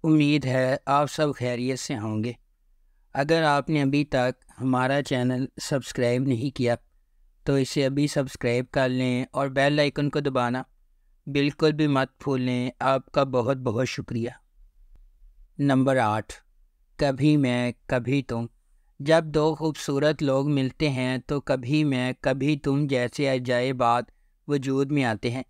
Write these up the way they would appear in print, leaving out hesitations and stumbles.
امید ہے آپ سب خیریت سے ہوں گے۔ اگر آپ نے ابھی تک ہمارا چینل سبسکرائب نہیں کیا تو اسے ابھی سبسکرائب کر لیں اور بیل آئیکن کو دبانا بالکل بھی مت بھولیں۔ آپ کا بہت بہت شکریہ۔ نمبر 8، کبھی میں کبھی تم۔ جب دو خوبصورت لوگ ملتے ہیں تو کبھی میں کبھی تم جیسے عجائبات وجود میں آتے ہیں۔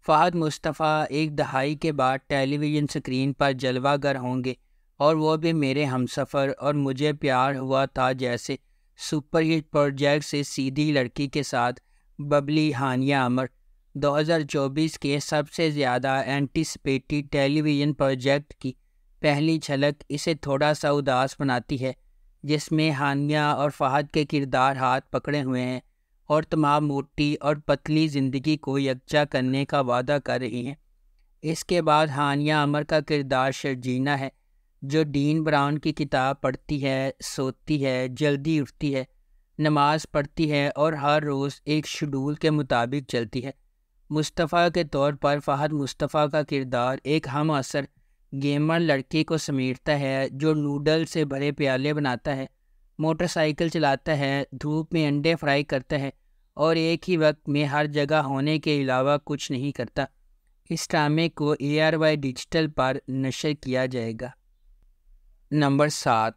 فہد مصطفیٰ ایک دہائی کے بعد ٹیلی ویژن سکرین پر جلوہ گر ہوں گے، اور وہ بھی میرے ہمسفر اور مجھے پیار ہوا تھا جیسے سپر ہٹ پروجیکٹ سے سیدھی لڑکی کے ساتھ ببلی ہانیہ عمر۔ 2024 کے سب سے زیادہ اینٹیسپیٹڈ ٹیلی ویژن پروجیکٹ کی پہلی جھلک اسے تھوڑا سا اداس بناتی ہے، جس میں ہانیہ اور فہد کے کردار ہاتھ پکڑے ہوئے ہیں اور تمام موٹی اور پتلی زندگی کو یکجا کرنے کا وعدہ کر رہی ہیں۔ اس کے بعد ہانیہ عمر کا کردار شرجینہ ہے، جو ڈین براؤن کی کتاب پڑھتی ہے، سوتی ہے، جلدی اٹھتی ہے، نماز پڑھتی ہے اور ہر روز ایک شیڈول کے مطابق چلتی ہے۔ مصطفیٰ کے طور پر فہد مصطفیٰ کا کردار ایک ہم عصر گیمر لڑکے کو سمیٹتا ہے، جو نوڈل سے بھرے پیالے بناتا ہے، موٹر سائیکل چلاتا ہے، دھوپ میں انڈے فرائی کرتا ہے اور ایک ہی وقت میں ہر جگہ ہونے کے علاوہ کچھ نہیں کرتا۔ اس ڈرامے کو ARY ڈیجیٹل پر نشر کیا جائے گا۔ نمبر 7،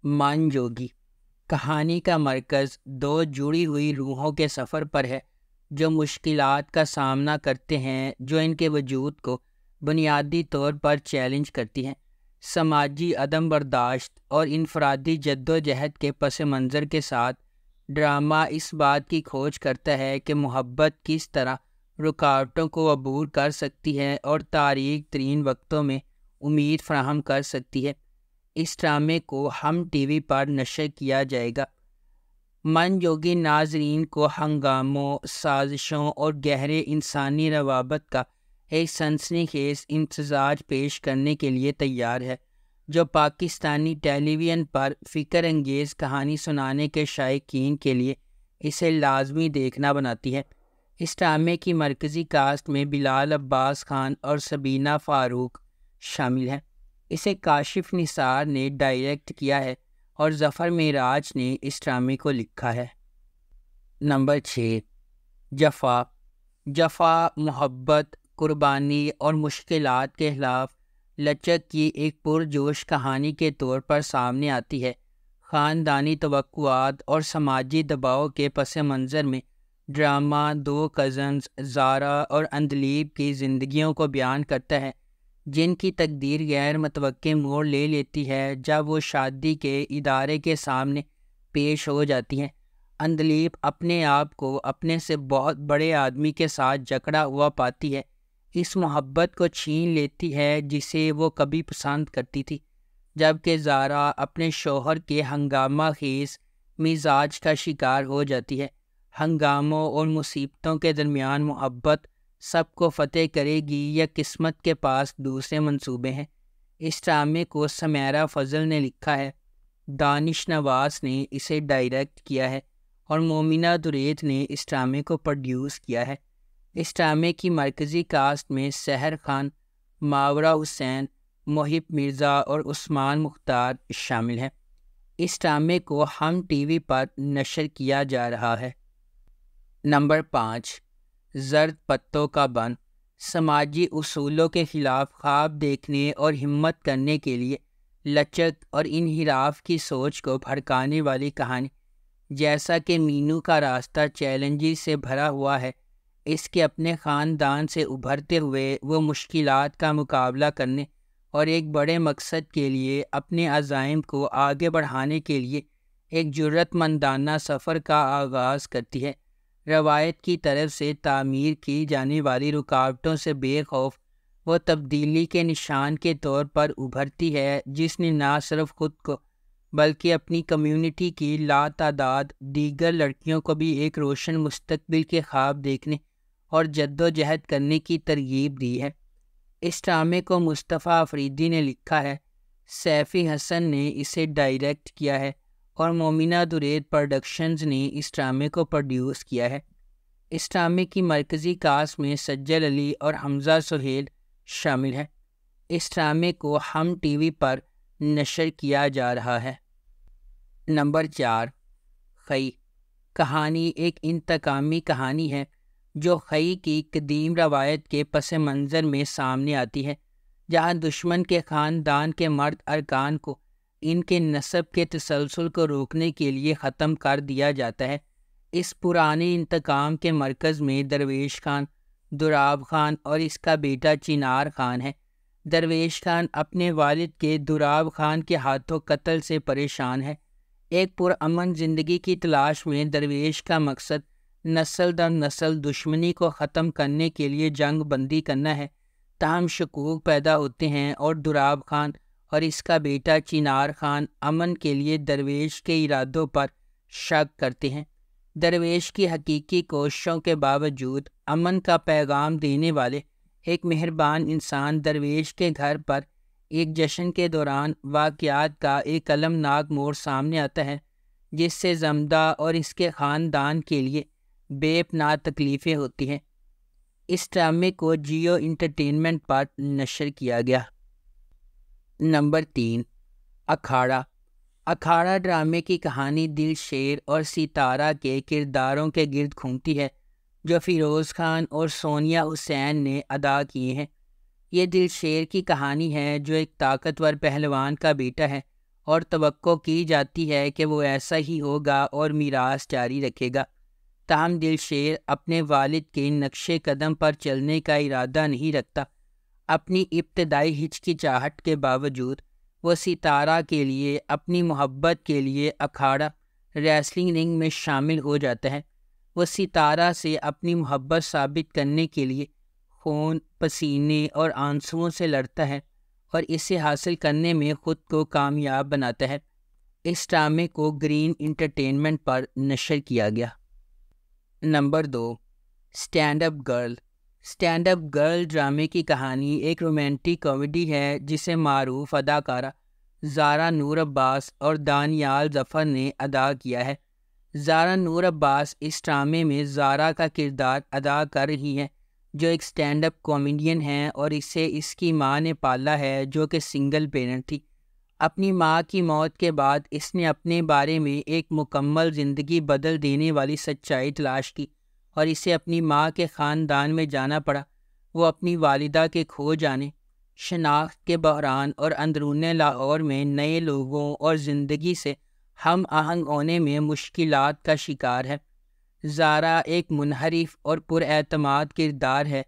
من جوگی۔ کہانی کا مرکز دو جڑی ہوئی روحوں کے سفر پر ہے، جو مشکلات کا سامنا کرتے ہیں جو ان کے وجود کو بنیادی طور پر چیلنج کرتی ہیں۔ سماجی عدم برداشت اور انفرادی جدوجہد کے پس منظر کے ساتھ ڈرامہ اس بات کی کھوج کرتا ہے کہ محبت کس طرح رکاوٹوں کو عبور کر سکتی ہے اور تاریک ترین وقتوں میں امید فراہم کر سکتی ہے۔ اس ڈرامے کو ہم ٹی وی پر نشر کیا جائے گا۔ من جوگی ناظرین کو ہنگاموں، سازشوں اور گہرے انسانی روابط کا ایک سنسنی خیز امتزاج پیش کرنے کے لیے تیار ہے، جو پاکستانی ٹیلی ویژن پر فکر انگیز کہانی سنانے کے شائقین کے لیے اسے لازمی دیکھنا بناتی ہے۔ اس ڈرامے کی مرکزی کاسٹ میں بلال عباس خان اور سبینہ فاروق شامل ہیں۔ اسے کاشف نثار نے ڈائریکٹ کیا ہے اور ظفر معراج نے اس ڈرامے کو لکھا ہے۔ نمبر 6، جفا۔ جفا محبت، قربانی اور مشکلات کے خلاف لچک کی ایک پرجوش کہانی کے طور پر سامنے آتی ہے۔ خاندانی توقعات اور سماجی دباؤ کے پس منظر میں ڈرامہ دو کزنز زارا اور اندلیب کی زندگیوں کو بیان کرتا ہے، جن کی تقدیر غیر متوقع موڑ لے لیتی ہے جب وہ شادی کے ادارے کے سامنے پیش ہو جاتی ہیں۔ اندلیب اپنے آپ کو اپنے سے بہت بڑے آدمی کے ساتھ جکڑا ہوا پاتی ہے، اس محبت کو چھین لیتی ہے جسے وہ کبھی پسند کرتی تھی، جبکہ زارا اپنے شوہر کے ہنگامہ خیز مزاج کا شکار ہو جاتی ہے۔ ہنگاموں اور مصیبتوں کے درمیان محبت سب کو فتح کرے گی یا قسمت کے پاس دوسرے منصوبے ہیں۔ اس ڈرامے کو سمیرہ فضل نے لکھا ہے، دانش نواز نے اسے ڈائریکٹ کیا ہے اور مومنہ درید نے اس ڈرامے کو پروڈیوس کیا ہے۔ اس ڈرامے کی مرکزی کاسٹ میں سحر خان، ماورا حسین، محب مرزا اور عثمان مختار شامل ہیں۔ اس ڈرامے کو ہم ٹی وی پر نشر کیا جا رہا ہے۔ نمبر 5، زرد پتوں کا بن۔ سماجی اصولوں کے خلاف خواب دیکھنے اور ہمت کرنے کے لیے لچک اور انحراف کی سوچ کو بھڑکانے والی کہانی۔ جیسا کہ مینو کا راستہ چیلنجز سے بھرا ہوا ہے، اس کے اپنے خاندان سے ابھرتے ہوئے وہ مشکلات کا مقابلہ کرنے اور ایک بڑے مقصد کے لیے اپنے عزائم کو آگے بڑھانے کے لیے ایک جرأت مندانہ سفر کا آغاز کرتی ہے۔ روایت کی طرف سے تعمیر کی جانے والی رکاوٹوں سے بے خوف وہ تبدیلی کے نشان کے طور پر ابھرتی ہے، جس نے نہ صرف خود کو بلکہ اپنی کمیونٹی کی لاتعداد دیگر لڑکیوں کو بھی ایک روشن مستقبل کے خواب دیکھنے اور جدوجہد کرنے کی ترغیب دی ہے۔ اس ڈرامے کو مصطفیٰ افریدی نے لکھا ہے، سیفی حسن نے اسے ڈائریکٹ کیا ہے اور مومنہ درید پروڈکشنز نے اس ڈرامے کو پروڈیوس کیا ہے۔ اس ڈرامے کی مرکزی کاسٹ میں سجل علی اور حمزہ سہیل شامل ہیں۔ اس ڈرامے کو ہم ٹی وی پر نشر کیا جا رہا ہے۔ نمبر 4، خئی۔ کہانی ایک انتقامی کہانی ہے جو خئی کی قدیم روایت کے پس منظر میں سامنے آتی ہے، جہاں دشمن کے خاندان کے مرد ارکان کو ان کے نسب کے تسلسل کو روکنے کے لیے ختم کر دیا جاتا ہے۔ اس پرانے انتقام کے مرکز میں درویش خان، دوراب خان اور اس کا بیٹا چنار خان ہے۔ درویش خان اپنے والد کے دوراب خان کے ہاتھوں قتل سے پریشان ہے۔ ایک پرامن زندگی کی تلاش میں درویش کا مقصد نسل در نسل دشمنی کو ختم کرنے کے لیے جنگ بندی کرنا ہے۔ تاہم شکوک پیدا ہوتے ہیں اور دوراب خان اور اس کا بیٹا چنار خان امن کے لیے درویش کے ارادوں پر شک کرتے ہیں۔ درویش کی حقیقی کوششوں کے باوجود امن کا پیغام دینے والے ایک مہربان انسان درویش کے گھر پر ایک جشن کے دوران واقعات کا ایک المناک موڑ سامنے آتا ہے، جس سے زمدہ اور اس کے خاندان کے لیے بے پناہ تکلیفیں ہوتی ہیں۔ اس ڈرامے کو جیو انٹرٹینمنٹ پر نشر کیا گیا۔ نمبر 3، اکھاڑا۔ اکھاڑا ڈرامے کی کہانی دل شیر اور ستارہ کے کرداروں کے گرد گھومتی ہے جو فیروز خان اور سونیا حسین نے ادا کیے ہیں۔ یہ دل شیر کی کہانی ہے جو ایک طاقتور پہلوان کا بیٹا ہے اور توقع کی جاتی ہے کہ وہ ایسا ہی ہوگا اور میراث جاری رکھے گا۔ تاہم دل شیر اپنے والد کے نقش قدم پر چلنے کا ارادہ نہیں رکھتا۔ اپنی ابتدائی ہچکچاہٹ کے باوجود وہ ستارہ کے لیے اپنی محبت کے لیے اکھاڑا ریسلنگ رنگ میں شامل ہو جاتا ہے۔ وہ ستارہ سے اپنی محبت ثابت کرنے کے لیے خون، پسینے اور آنسوؤں سے لڑتا ہے اور اسے حاصل کرنے میں خود کو کامیاب بناتا ہے۔ اس ڈرامے کو گرین انٹرٹینمنٹ پر نشر کیا گیا۔ Number 2، stand up girl. Stand up girl ڈرامے کی کہانی ایک رومانٹک کامیڈی ہے جسے معروف اداکارہ زارا نور عباس اور دانیال ظفر نے ادا کیا ہے۔ زارا نور عباس اس ڈرامے میں زارا کا کردار ادا کر رہی ہیں، جو ایک اسٹینڈ اپ کامیڈین ہیں اور اسے اس کی ماں نے پالا ہے جو کہ سنگل پیرنٹ تھی۔ اپنی ماں کی موت کے بعد اس نے اپنے بارے میں ایک مکمل زندگی بدل دینے والی سچائی تلاش کی اور اسے اپنی ماں کے خاندان میں جانا پڑا۔ وہ اپنی والدہ کے کھو جانے، شناخت کے بحران اور اندرون لاہور میں نئے لوگوں اور زندگی سے ہم آہنگ ہونے میں مشکلات کا شکار ہے۔ زارا ایک منحرف اور پراعتماد کردار ہے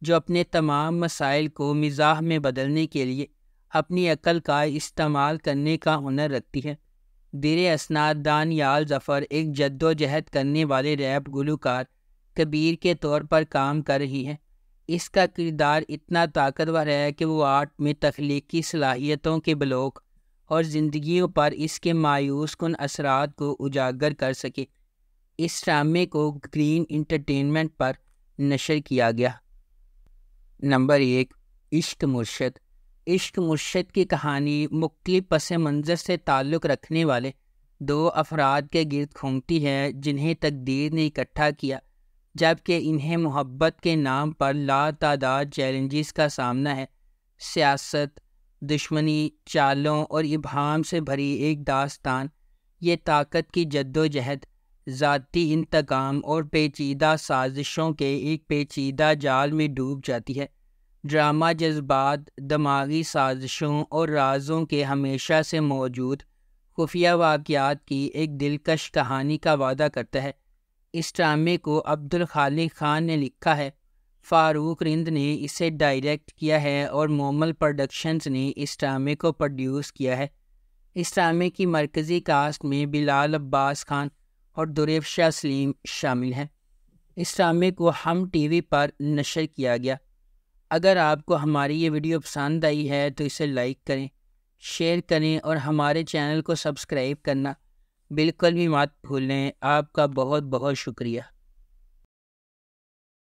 جو اپنے تمام مسائل کو مزاح میں بدلنے کے لیے اپنی عقل کا استعمال کرنے کا ہنر رکھتی ہے۔ زیر اسناد دانیال ظفر ایک جدوجہد کرنے والے ریپ گلوکار کبیر کے طور پر کام کر رہی ہے۔ اس کا کردار اتنا طاقتور ہے کہ وہ آرٹ میں تخلیقی صلاحیتوں کے بلوک اور زندگیوں پر اس کے مایوس کن اثرات کو اجاگر کر سکے۔ اس ڈرامے کو گرین انٹرٹینمنٹ پر نشر کیا گیا۔ نمبر 1، عشق مرشد۔ عشق مرشد کی کہانی مختلف پس منظر سے تعلق رکھنے والے 2 افراد کے گرد گھومتی ہے جنہیں تقدیر نے اکٹھا کیا، جبکہ انہیں محبت کے نام پر لاتعداد چیلنجز کا سامنا ہے۔ سیاست، دشمنی، چالوں اور ابہام سے بھری ایک داستان، یہ طاقت کی جدوجہد، ذاتی انتقام اور پیچیدہ سازشوں کے ایک پیچیدہ جال میں ڈوب جاتی ہے۔ ڈرامہ جذبات، دماغی سازشوں اور رازوں کے ہمیشہ سے موجود خفیہ واقعات کی ایک دلکش کہانی کا وعدہ کرتا ہے۔ اس ڈرامے کو عبدالخالق خان نے لکھا ہے، فاروق رند نے اسے ڈائریکٹ کیا ہے اور مومل پروڈکشنز نے اس ڈرامے کو پروڈیوس کیا ہے۔ اس ڈرامے کی مرکزی کاسٹ میں بلال عباس خان اور دریفشا سلیم شامل ہیں۔ اس ڈرامے کو ہم ٹی وی پر نشر کیا گیا۔ اگر آپ کو ہماری یہ ویڈیو پسند آئی ہے تو اسے لائک کریں، شیئر کریں اور ہمارے چینل کو سبسکرائب کرنا بالکل بھی مت بھولیں۔ آپ کا بہت بہت شکریہ۔